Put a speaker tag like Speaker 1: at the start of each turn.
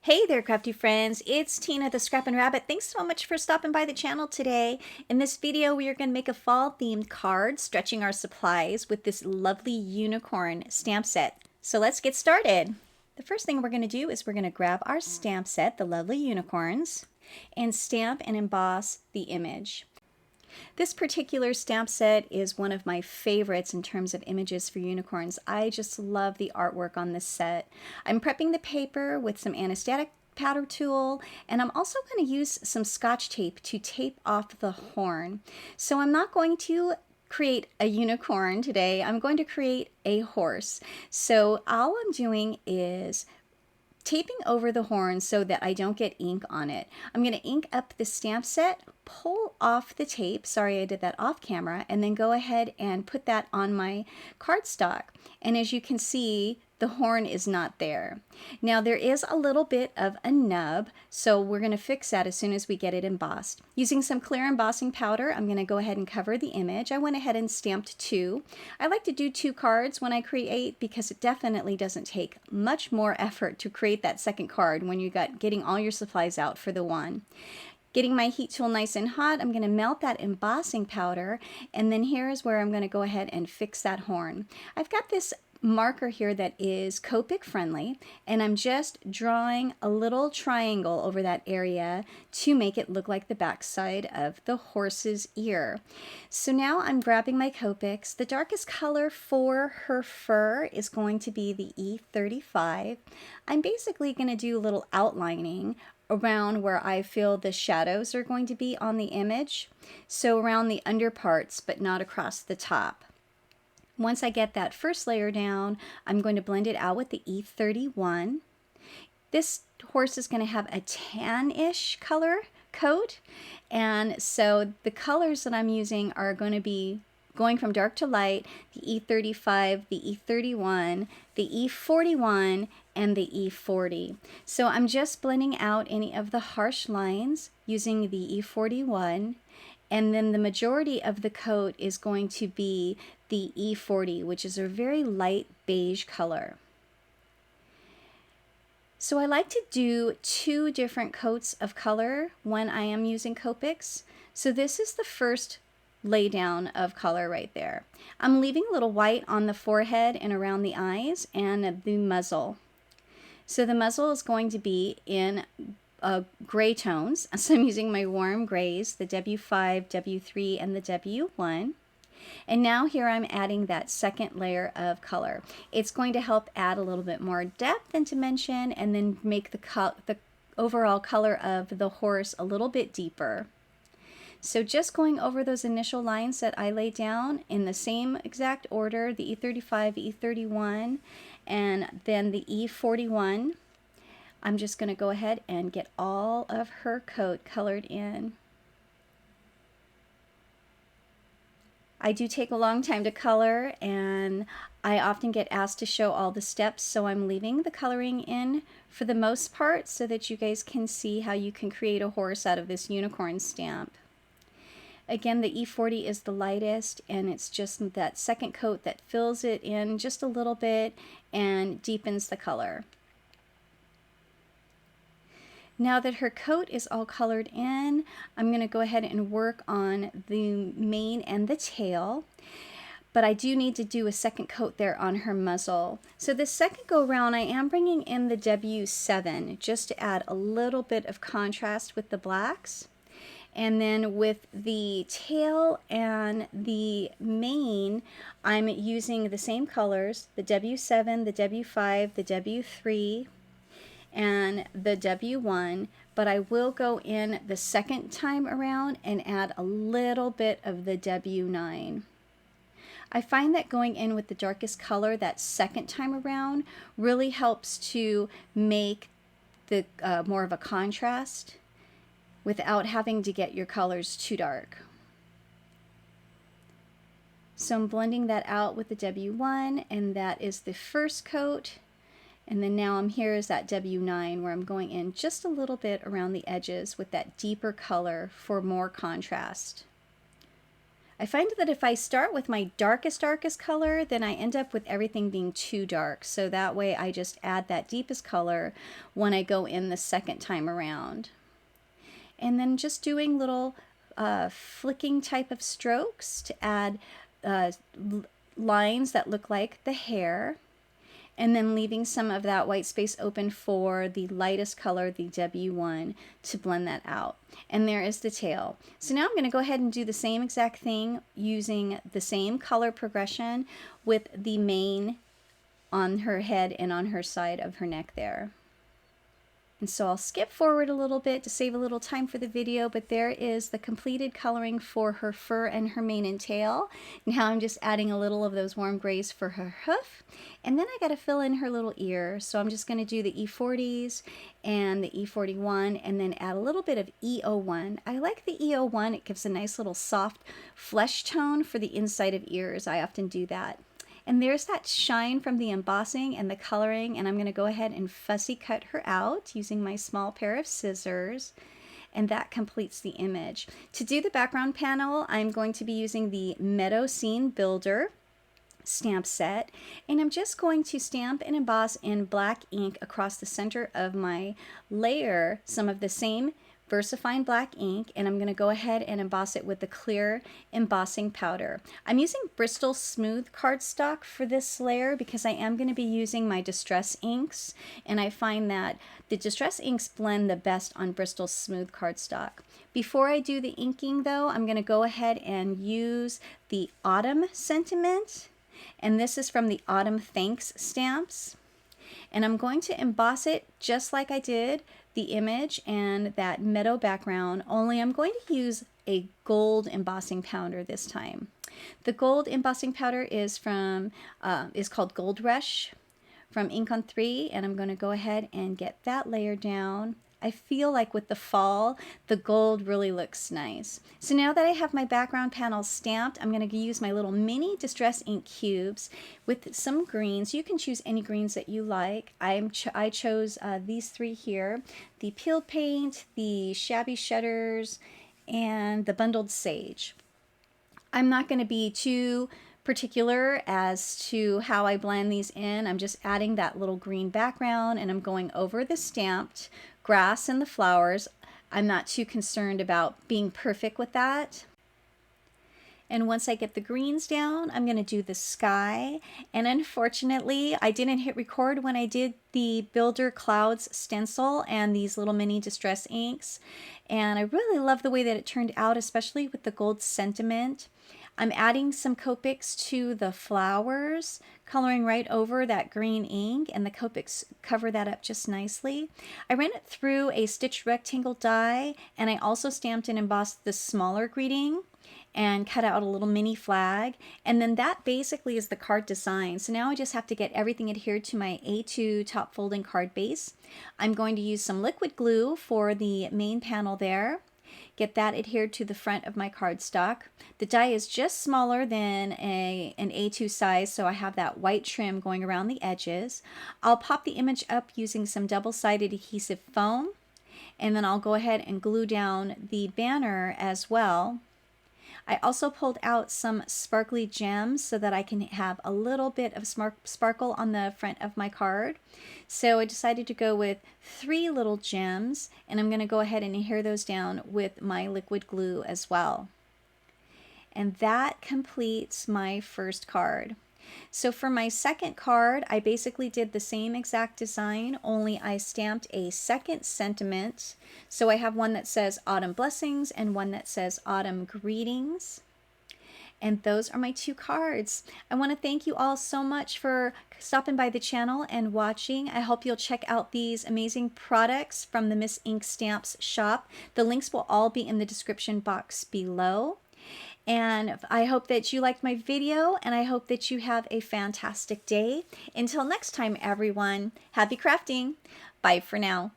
Speaker 1: Hey there, crafty friends. It's Tina the Scrappin' Rabbit. Thanks so much for stopping by the channel today. In this video, we are going to make a fall-themed card, stretching our supplies with this lovely unicorn stamp set. So let's get started. The first thing we're going to do is we're going to grab our stamp set, the lovely unicorns, and stamp and emboss the image. This particular stamp set is one of my favorites in terms of images for unicorns. I just love the artwork on this set. I'm prepping the paper with some anesthetic powder tool, and I'm also going to use some Scotch tape to tape off the horn. So I'm not going to create a unicorn today. I'm going to create a horse. So all I'm doing is taping over the horn so that I don't get ink on it. I'm going to ink up the stamp set, pull off the tape, sorry I did that off camera, and then go ahead and put that on my cardstock. And as you can see, the horn is not there. Now there is a little bit of a nub, so we're going to fix that as soon as we get it embossed. Using some clear embossing powder, I'm going to go ahead and cover the image. I went ahead and stamped 2. I like to do 2 cards when I create because it definitely doesn't take much more effort to create that second card when you got getting all your supplies out for the one. Getting my heat tool nice and hot, I'm going to melt that embossing powder, and then here is where I'm going to go ahead and fix that horn. I've got this marker here that is Copic friendly, and I'm just drawing a little triangle over that area to make it look like the backside of the horse's ear. So now I'm grabbing my Copics. The darkest color for her fur is going to be the E35. I'm basically going to do a little outlining around where I feel the shadows are going to be on the image, so around the underparts but not across the top. Once I get that first layer down, I'm going to blend it out with the E31. This horse is going to have a tan-ish color coat, and so the colors that I'm using are going to be going from dark to light, the E35, the E31, the E41, and the E40. So I'm just blending out any of the harsh lines using the E41, and then the majority of the coat is going to be the E40, which is a very light beige color. So I like to do 2 different coats of color when I am using Copics. So this is the first lay down of color right there. I'm leaving a little white on the forehead and around the eyes and the muzzle. So the muzzle is going to be in gray tones. So I'm using my warm grays, the W5, W3, and the W1. And now here I'm adding that second layer of color. It's going to help add a little bit more depth and dimension, and then make the overall color of the horse a little bit deeper. So just going over those initial lines that I laid down in the same exact order, the E35, E31, and then the E41. I'm just going to go ahead and get all of her coat colored in. I do take a long time to color, and I often get asked to show all the steps, so I'm leaving the coloring in for the most part so that you guys can see how you can create a horse out of this unicorn stamp. Again, the E40 is the lightest, and it's just that second coat that fills it in just a little bit and deepens the color. Now that her coat is all colored in, I'm going to go ahead and work on the mane and the tail. But I do need to do a second coat there on her muzzle. So the second go round, I am bringing in the W7 just to add a little bit of contrast with the blacks. And then with the tail and the mane, I'm using the same colors, the W7, the W5, the W3, and the W1, but I will go in the second time around and add a little bit of the W9. I find that going in with the darkest color that second time around really helps to make the more of a contrast without having to get your colors too dark. So I'm blending that out with the W1, and that is the first coat. And then now I'm here is that W9 where I'm going in just a little bit around the edges with that deeper color for more contrast. I find that if I start with my darkest color, then I end up with everything being too dark. So that way I just add that deepest color when I go in the second time around. And then just doing little flicking type of strokes to add lines that look like the hair, and then leaving some of that white space open for the lightest color, the W1, to blend that out. And there is the tail. So now I'm going to go ahead and do the same exact thing using the same color progression with the mane on her head and on her side of her neck there. And so I'll skip forward a little bit to save a little time for the video, but there is the completed coloring for her fur and her mane and tail. Now I'm just adding a little of those warm grays for her hoof. And then I got to fill in her little ear. So I'm just going to do the E40s and the E41 and then add a little bit of E01. I like the E01. It gives a nice little soft flesh tone for the inside of ears. I often do that. And there's that shine from the embossing and the coloring, and I'm going to go ahead and fussy cut her out using my small pair of scissors, and that completes the image. To do the background panel, I'm going to be using the Meadow Scene Builder stamp set, and I'm just going to stamp and emboss in black ink across the center of my layer some of the same VersaFine black ink, and I'm going to go ahead and emboss it with the clear embossing powder. I'm using Bristol Smooth cardstock for this layer because I am going to be using my Distress inks, and I find that the Distress inks blend the best on Bristol Smooth cardstock. Before I do the inking though, I'm going to go ahead and use the Autumn Sentiment, and this is from the Autumn Thanks stamps. And I'm going to emboss it just like I did the image and that meadow background, only I'm going to use a gold embossing powder this time. The gold embossing powder is called Gold Rush from Ink on 3, and I'm going to go ahead and get that layer down. I feel like with the fall, the gold really looks nice. So now that I have my background panel stamped, I'm going to use my little mini Distress ink cubes with some greens. You can choose any greens that you like. I chose these three here: the peeled paint, the shabby shutters, and the bundled sage. I'm not going to be too particular as to how I blend these in. I'm just adding that little green background, and I'm going over the stamped grass and the flowers. I'm not too concerned about being perfect with that. And once I get the greens down, I'm going to do the sky. And unfortunately, I didn't hit record when I did the Builder Clouds stencil and these little mini Distress inks. And I really love the way that it turned out, especially with the gold sentiment. I'm adding some Copics to the flowers, coloring right over that green ink, and the Copics cover that up just nicely. I ran it through a stitched rectangle die, and I also stamped and embossed the smaller greeting and cut out a little mini flag, and then that basically is the card design. So now I just have to get everything adhered to my A2 top folding card base. I'm going to use some liquid glue for the main panel there. Get that adhered to the front of my cardstock. The die is just smaller than an A2 size, so I have that white trim going around the edges. I'll pop the image up using some double-sided adhesive foam, and then I'll go ahead and glue down the banner as well. I also pulled out some sparkly gems so that I can have a little bit of sparkle on the front of my card. So I decided to go with 3 little gems, and I'm going to go ahead and adhere those down with my liquid glue as well. And that completes my first card. So for my second card, I basically did the same exact design, only I stamped a second sentiment. So I have one that says Autumn Blessings and one that says Autumn Greetings. And those are my 2 cards. I want to thank you all so much for stopping by the channel and watching. I hope you'll check out these amazing products from the Miss Ink Stamps shop. The links will all be in the description box below. And I hope that you liked my video, and I hope that you have a fantastic day. Until next time, everyone, happy crafting. Bye for now.